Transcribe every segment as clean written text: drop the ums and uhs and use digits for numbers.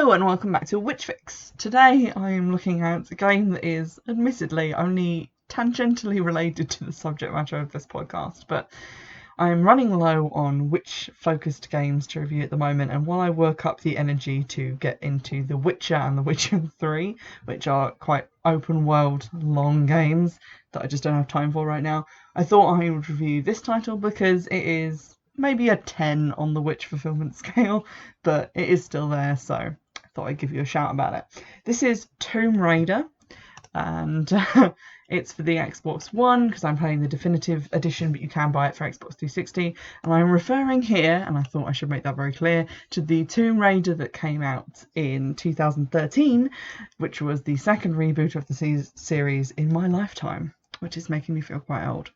Hello and welcome back to Witchfix. Today I am looking at a game that is admittedly only tangentially related to the subject matter of this podcast, but I'm running low on witch-focused games to review at the moment, and while I work up the energy to get into The Witcher and The Witcher 3, which are quite open-world, long games that I just don't have time for right now, I thought I would review this title because it is maybe a 10 on the witch fulfillment scale, but it is still there, so I thought I'd give you a shout about it. This is Tomb Raider, and it's for the Xbox One because I'm playing the definitive edition, but you can buy it for Xbox 360. And I'm referring here, and I thought I should make that very clear, to the Tomb Raider that came out in 2013, which was the second reboot of the series in my lifetime, which is making me feel quite old.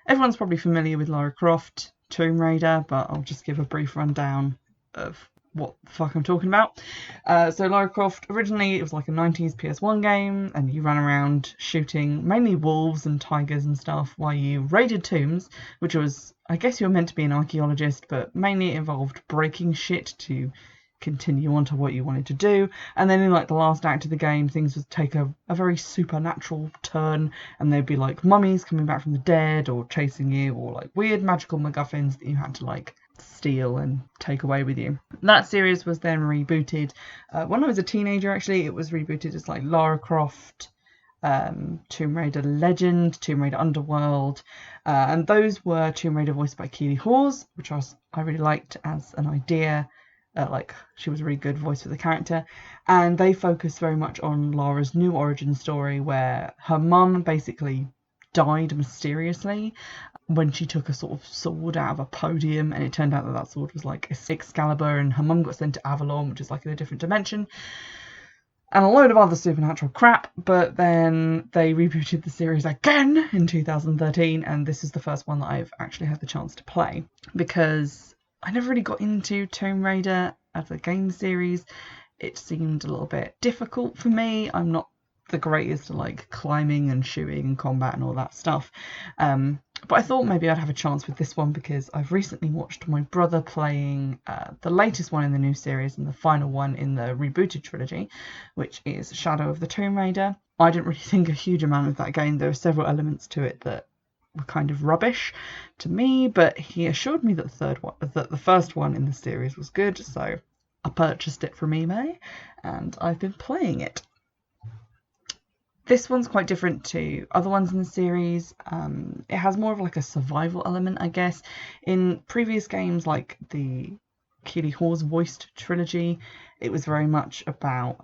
Everyone's probably familiar with Lara Croft, Tomb Raider, but I'll just give a brief rundown of what the fuck I'm talking about. So Lara Croft, originally it was like a 90s PS1 game, and you ran around shooting mainly wolves and tigers and stuff while you raided tombs, which was, I guess you were meant to be an archaeologist, but mainly it involved breaking shit to continue on to what you wanted to do. And then in like the last act of the game, things would take a very supernatural turn, and there'd be like mummies coming back from the dead or chasing you, or like weird magical MacGuffins that you had to like steal and take away with you. That series was then rebooted. When I was a teenager, actually, it was rebooted as like Lara Croft, Tomb Raider Legend, Tomb Raider Underworld, and those were Tomb Raider voiced by Keely Hawes, which I really liked as an idea. Like, she was a really good voice for the character, and they focus very much on Lara's new origin story where her mum basically died mysteriously when she took a sort of sword out of a podium, and it turned out that that sword was like Excalibur, and her mum got sent to Avalon, which is like in a different dimension, and a load of other supernatural crap. But then they rebooted the series again in 2013, and this is the first one that I've actually had the chance to play, because I never really got into Tomb Raider as a game series. It seemed a little bit difficult for me. I'm not the greatest at like climbing and shooting and combat and all that stuff. But I thought maybe I'd have a chance with this one because I've recently watched my brother playing the latest one in the new series and the final one in the rebooted trilogy, which is Shadow of the Tomb Raider. I didn't really think a huge amount of that game. There are several elements to it that were kind of rubbish to me, but he assured me that the first one in the series was good, so I purchased it from eBay and I've been playing it. This one's quite different to other ones in the series. It has more of like a survival element, I guess. In previous games like the Keely Hawes voiced trilogy, it was very much about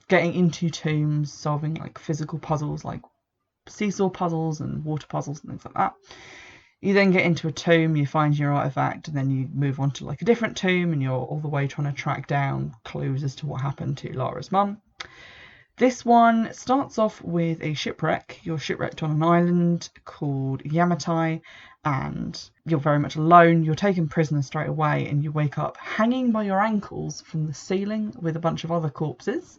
getting into tombs, solving like physical puzzles like seesaw puzzles and water puzzles and things like that. You then get into a tomb, you find your artifact, and then you move on to like a different tomb, and you're all the way trying to track down clues as to what happened to Lara's mum. This one starts off with a shipwreck. You're shipwrecked on an island called Yamatai, and you're very much alone. You're taken prisoner straight away, and you wake up hanging by your ankles from the ceiling with a bunch of other corpses,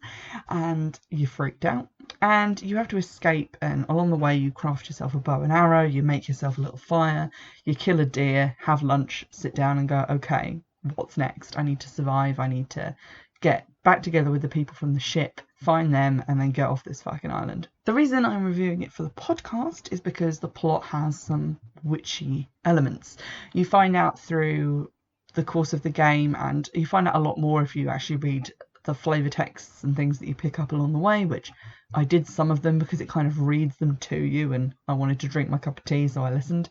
and you're freaked out. And you have to escape, and along the way you craft yourself a bow and arrow, you make yourself a little fire, you kill a deer, have lunch, sit down and go, okay, what's next? I need to survive, I need to get back together with the people from the ship, find them, and then get off this fucking island. The reason I'm reviewing it for the podcast is because the plot has some witchy elements. You find out through the course of the game, and you find out a lot more if you actually read the flavour texts and things that you pick up along the way, which I did some of them because it kind of reads them to you, and I wanted to drink my cup of tea, so I listened.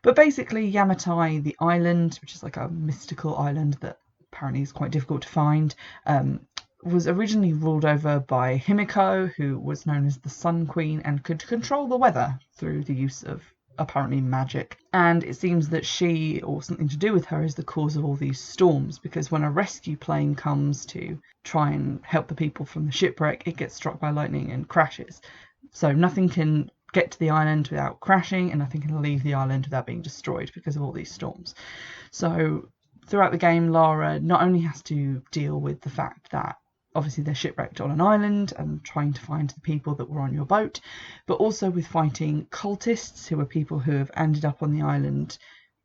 But basically, Yamatai, the island, which is like a mystical island that apparently is quite difficult to find, was originally ruled over by Himiko, who was known as the Sun Queen and could control the weather through the use of apparently magic. And it seems that she, or something to do with her, is the cause of all these storms, because when a rescue plane comes to try and help the people from the shipwreck, it gets struck by lightning and crashes. So nothing can get to the island without crashing, and nothing can leave the island without being destroyed because of all these storms. So throughout the game, Lara not only has to deal with the fact that obviously they're shipwrecked on an island and trying to find the people that were on your boat, but also with fighting cultists, who are people who have ended up on the island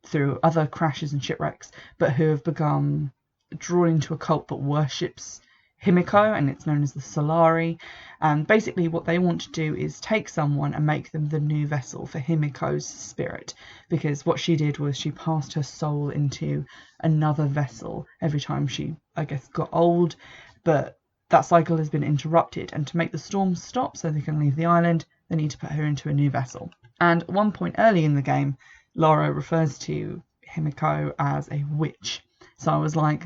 through other crashes and shipwrecks, but who have become drawn into a cult that worships Himiko, and it's known as the Solari. And basically what they want to do is take someone and make them the new vessel for Himiko's spirit, because what she did was she passed her soul into another vessel every time she, I guess, got old, but that cycle has been interrupted, and to make the storm stop so they can leave the island, they need to put her into a new vessel. And at one point early in the game, Lara refers to Himiko as a witch, so I was like,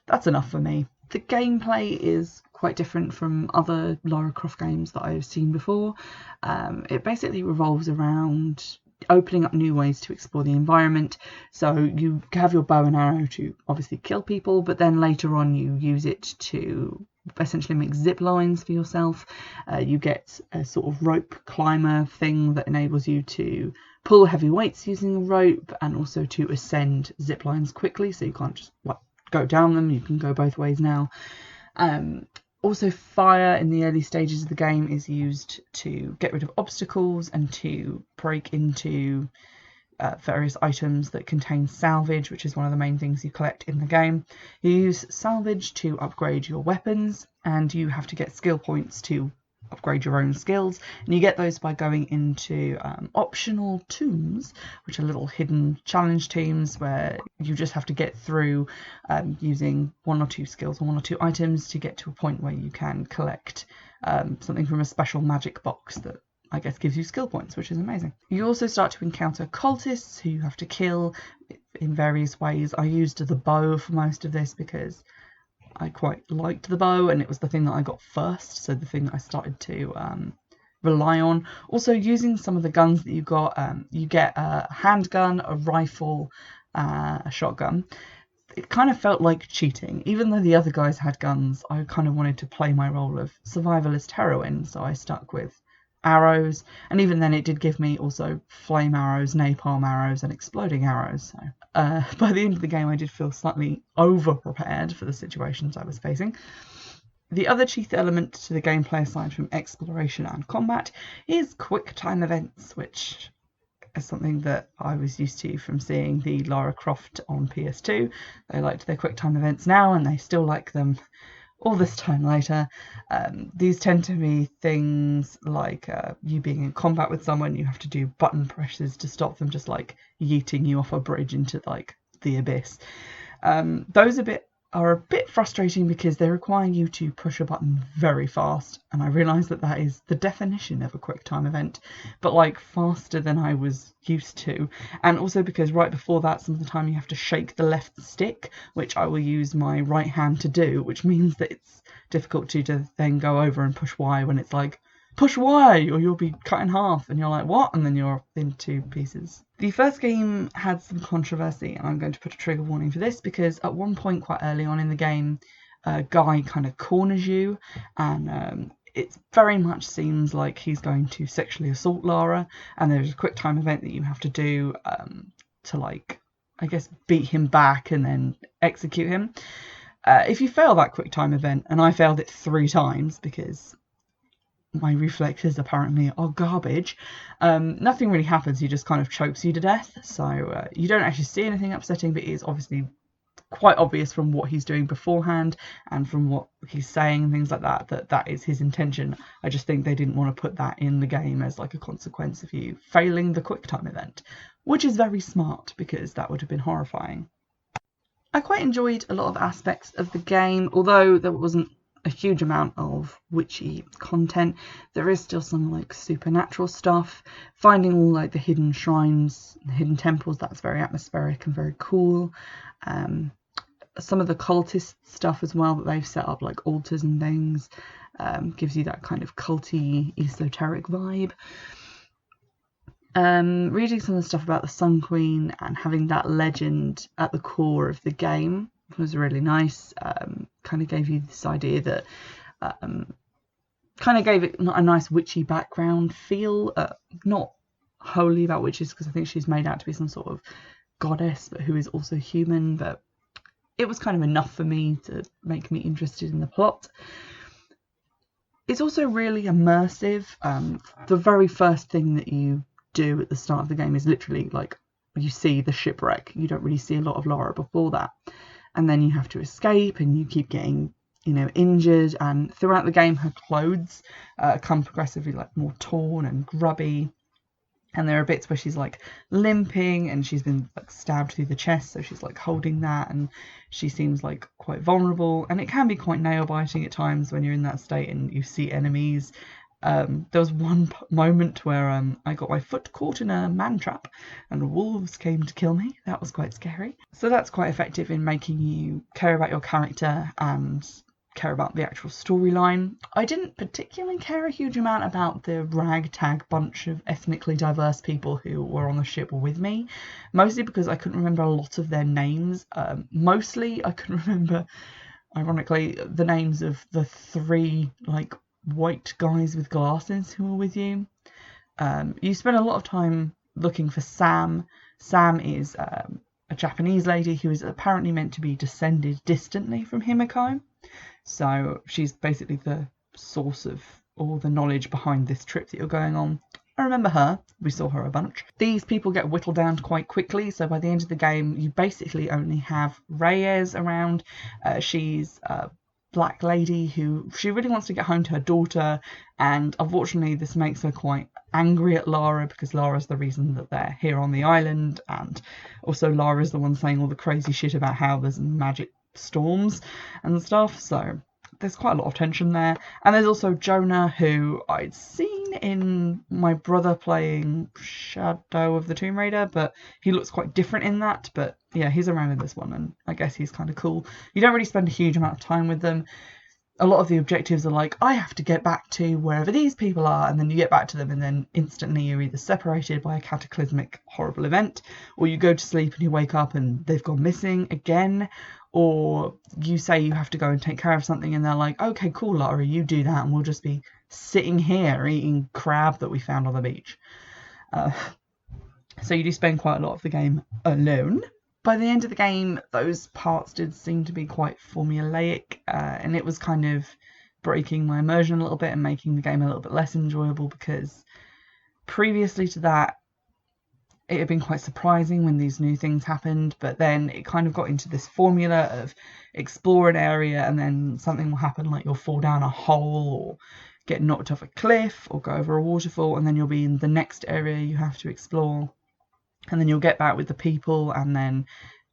that's enough for me. The gameplay is quite different from other Lara Croft games that I've seen before. It basically revolves around opening up new ways to explore the environment. So you have your bow and arrow to obviously kill people, but then later on you use it to essentially make zip lines for yourself. You get a sort of rope climber thing that enables you to pull heavy weights using a rope, and also to ascend zip lines quickly, so you can't just go down them, you can go both ways now. Also, fire in the early stages of the game is used to get rid of obstacles and to break into various items that contain salvage, which is one of the main things you collect in the game. You use salvage to upgrade your weapons, and you have to get skill points to upgrade your own skills, and you get those by going into optional tombs, which are little hidden challenge teams where you just have to get through using 1 or 2 skills or 1 or 2 items to get to a point where you can collect something from a special magic box that I guess gives you skill points, which is amazing. You also start to encounter cultists who you have to kill in various ways. I used the bow for most of this because I quite liked the bow, and it was the thing that I got first, so the thing that I started to rely on. Also, using some of the guns that you got, you get a handgun, a rifle, a shotgun. It kind of felt like cheating. Even though the other guys had guns, I kind of wanted to play my role of survivalist heroine, so I stuck with arrows, and even then it did give me also flame arrows, napalm arrows, and exploding arrows. So by the end of the game I did feel slightly over prepared for the situations I was facing. The other chief element to the gameplay, aside from exploration and combat, is quick time events, which is something that I was used to from seeing the Lara Croft on PS2. They liked their quick time events now, and they still like them all this time later. These tend to be things like you being in combat with someone, you have to do button presses to stop them just like yeeting you off a bridge into like the abyss. Those are a bit frustrating because they require you to push a button very fast, and I realise that that is the definition of a quick time event, but like faster than I was used to. And also because right before that, some of the time you have to shake the left stick, which I will use my right hand to do, which means that it's difficult to then go over and push Y when it's like, push Y or you'll be cut in half, and you're like, what? And then you're in 2 pieces. The first game had some controversy, and I'm going to put a trigger warning for this because at one point quite early on in the game, a guy kind of corners you, and it very much seems like he's going to sexually assault Lara, and there's a quick time event that you have to do to, like, I guess beat him back and then execute him. If you fail that quick time event, and I failed it 3 times because my reflexes apparently are garbage, nothing really happens. He just kind of chokes you to death, so you don't actually see anything upsetting, but it is obviously quite obvious from what he's doing beforehand and from what he's saying and things like that, that is his intention. I just think they didn't want to put that in the game as like a consequence of you failing the quick time event, which is very smart because that would have been horrifying. I quite enjoyed a lot of aspects of the game, although there wasn't a huge amount of witchy content. There is still some like supernatural stuff. Finding all like the hidden shrines, hidden temples, that's very atmospheric and very cool. Some of the cultist stuff as well that they've set up, like altars and things, gives you that kind of culty, esoteric vibe. Reading some of the stuff about the Sun Queen and having that legend at the core of the game was really nice. Kind of gave you this idea that kind of gave it a nice witchy background feel. Not wholly about witches, because I think she's made out to be some sort of goddess, but who is also human. But it was kind of enough for me to make me interested in the plot. It's also really immersive. The very first thing that you do at the start of the game is literally like you see the shipwreck. You don't really see a lot of Lara before that, and then you have to escape, and you keep getting injured, and throughout the game her clothes come progressively like more torn and grubby. And there are bits where she's like limping and she's been like stabbed through the chest, so she's like holding that, and she seems like quite vulnerable, and it can be quite nail biting at times when you're in that state and you see enemies. There was one moment where I got my foot caught in a man trap and wolves came to kill me. That was quite scary. So that's quite effective in making you care about your character and care about the actual storyline. I didn't particularly care a huge amount about the ragtag bunch of ethnically diverse people who were on the ship with me, mostly because I couldn't remember a lot of their names. Mostly I couldn't remember, ironically, the names of the 3 like white guys with glasses who were with you. You spend a lot of time looking for Sam. Sam is a Japanese lady who is apparently meant to be descended distantly from Himiko. So she's basically the source of all the knowledge behind this trip that you're going on. I remember her. We saw her a bunch. These people get whittled down quite quickly, so by the end of the game you basically only have Reyes around. She's a black lady who she really wants to get home to her daughter, and unfortunately this makes her quite angry at Lara, because Lara's the reason that they're here on the island, and also Lara's the one saying all the crazy shit about how there's magic storms and stuff, so there's quite a lot of tension there. And there's also Jonah, who I'd seen in my brother playing Shadow of the Tomb Raider, but he looks quite different in that. But yeah, he's around in this one, and I guess he's kind of cool. You don't really spend a huge amount of time with them. A lot of the objectives are like, I have to get back to wherever these people are, and then you get back to them, and then instantly you're either separated by a cataclysmic horrible event, or you go to sleep and you wake up and they've gone missing again, or you say you have to go and take care of something and they're like, okay, cool, Lara, you do that and we'll just be sitting here eating crab that we found on the beach. So you do spend quite a lot of the game alone. By the end of the game, those parts did seem to be quite formulaic, and it was kind of breaking my immersion a little bit and making the game a little bit less enjoyable, because previously to that, it had been quite surprising when these new things happened, but then it kind of got into this formula of explore an area and then something will happen, like you'll fall down a hole or get knocked off a cliff or go over a waterfall, and then you'll be in the next area you have to explore, and then you'll get back with the people, and then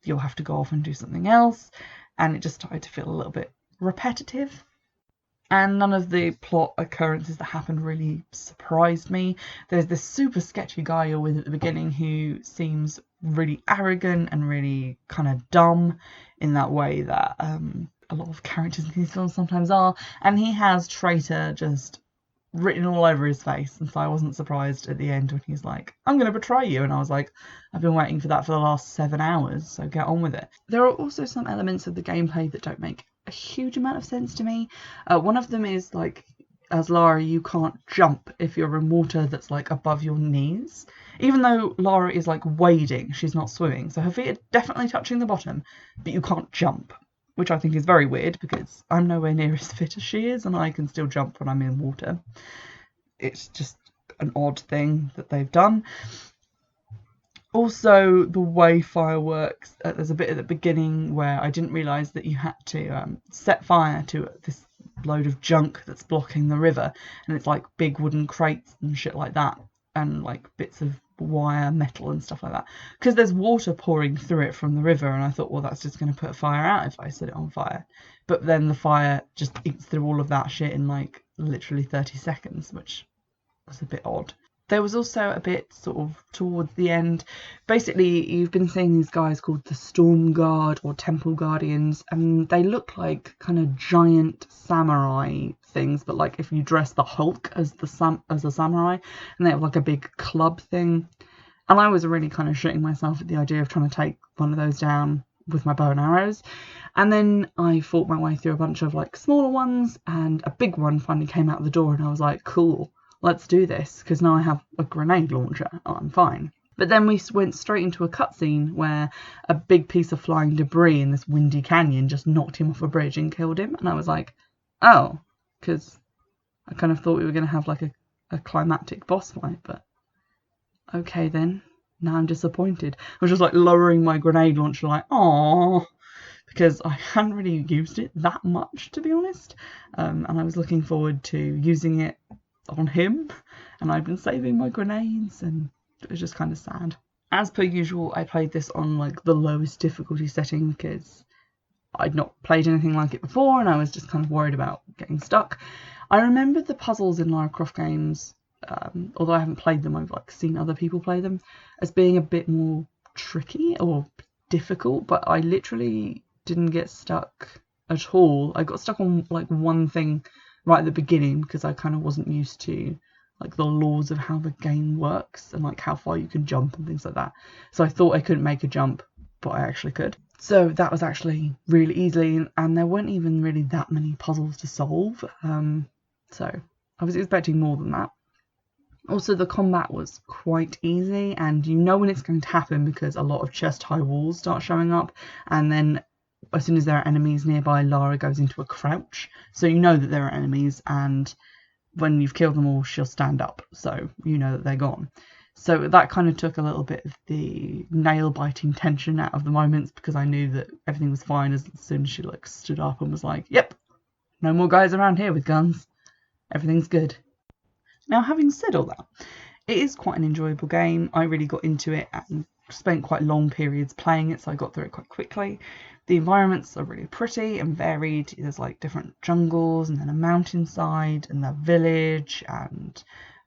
you'll have to go off and do something else, and it just started to feel a little bit repetitive. And none of the plot occurrences that happened really surprised me. There's this super sketchy guy you're with at the beginning who seems really arrogant and really kind of dumb in that way that a lot of characters in these films sometimes are. And he has traitor just written all over his face. And so I wasn't surprised at the end when he's like, I'm going to betray you. And I was like, I've been waiting for that for the last 7 hours, so get on with it. There are also some elements of the gameplay that don't make a huge amount of sense to me. One of them is like, as Lara, you can't jump if you're in water that's like above your knees. Even though Lara is like wading, she's not swimming, so her feet are definitely touching the bottom, but you can't jump, which I think is very weird because I'm nowhere near as fit as she is and I can still jump when I'm in water. It's just an odd thing that they've done. Also, the way fire works, there's a bit at the beginning where I didn't realise that you had to set fire to this load of junk that's blocking the river, and it's like big wooden crates and shit like that, and like bits of wire, metal and stuff like that, because there's water pouring through it from the river, and I thought, well, that's just going to put a fire out if I set it on fire. But then the fire just eats through all of that shit in like literally 30 seconds, which was a bit odd. There was also a bit sort of towards the end. Basically, you've been seeing these guys called the Storm Guard or Temple Guardians, and they look like kind of giant samurai things, but like if you dress the Hulk as a samurai, and they have like a big club thing. And I was really kind of shitting myself at the idea of trying to take one of those down with my bow and arrows. And then I fought my way through a bunch of like smaller ones, and a big one finally came out the door, and I was like, cool. Let's do this, because now I have a grenade launcher. Oh, I'm fine. But then we went straight into a cutscene where a big piece of flying debris in this windy canyon just knocked him off a bridge and killed him. And I was like, oh, because I kind of thought we were going to have like a climactic boss fight, but okay then. Now I'm disappointed. I was just like lowering my grenade launcher like, aww, because I hadn't really used it that much, to be honest, and I was looking forward to using it on him, and I'd been saving my grenades, and it was just kind of sad. As per usual, I played this on like the lowest difficulty setting because I'd not played anything like it before, and I was just kind of worried about getting stuck. I remembered the puzzles in Lara Croft games, although I haven't played them, I've like seen other people play them, as being a bit more tricky or difficult, but I literally didn't get stuck at all. I got stuck on like one thing right at the beginning because I kind of wasn't used to like the laws of how the game works and like how far you can jump and things like that. So I thought I couldn't make a jump, but I actually could. So that was actually really easy, and there weren't even really that many puzzles to solve. So I was expecting more than that. Also, the combat was quite easy, and you know when it's going to happen because a lot of chest-high walls start showing up, and then as soon as there are enemies nearby, Lara goes into a crouch. So you know that there are enemies, and when you've killed them all, she'll stand up, so you know that they're gone. So that kind of took a little bit of the nail-biting tension out of the moments, because I knew that everything was fine as soon as she like stood up and was like, yep, no more guys around here with guns. Everything's good. Now, having said all that, it is quite an enjoyable game. I really got into it and spent quite long periods playing it, so I got through it quite quickly. The environments are really pretty and varied. There's like different jungles and then a mountainside and a village, and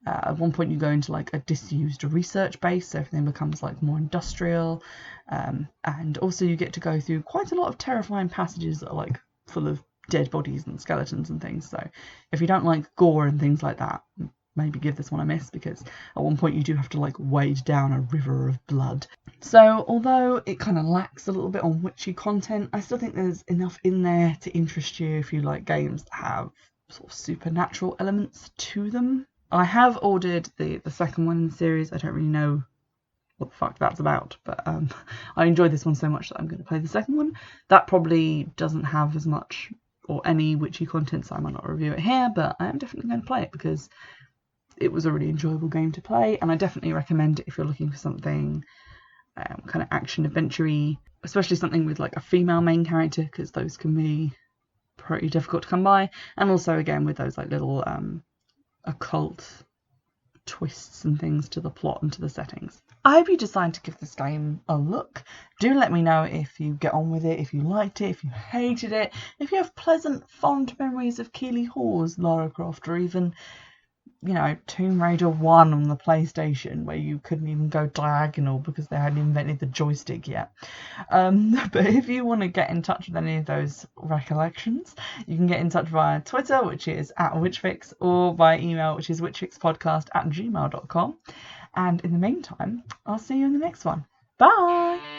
at one point you go into like a disused research base, so everything becomes like more industrial, and also you get to go through quite a lot of terrifying passages that are like full of dead bodies and skeletons and things. So if you don't like gore and things like that, maybe give this one a miss, because at one point you do have to like wade down a river of blood. So although it kind of lacks a little bit on witchy content, I still think there's enough in there to interest you if you like games that have sort of supernatural elements to them. I have ordered the second one in the series. I don't really know what the fuck that's about, but I enjoyed this one so much that I'm going to play the second one. That probably doesn't have as much or any witchy content, so I might not review it here, but I am definitely going to play it because it was a really enjoyable game to play, and I definitely recommend it if you're looking for something kind of action adventure-y, especially something with like a female main character, because those can be pretty difficult to come by, and also again with those like little occult twists and things to the plot and to the settings. I hope you decide to give this game a look. Do let me know if you get on with it, if you liked it, if you hated it, if you have pleasant, fond memories of Keeley Hawes, Lara Croft, or even, you know, Tomb Raider 1 on the PlayStation, where you couldn't even go diagonal because they hadn't invented the joystick yet. But if you want to get in touch with any of those recollections, you can get in touch via Twitter, which is @Witchfix, or via email, which is witchfixpodcast@gmail.com. And in the meantime, I'll see you in the next one. Bye!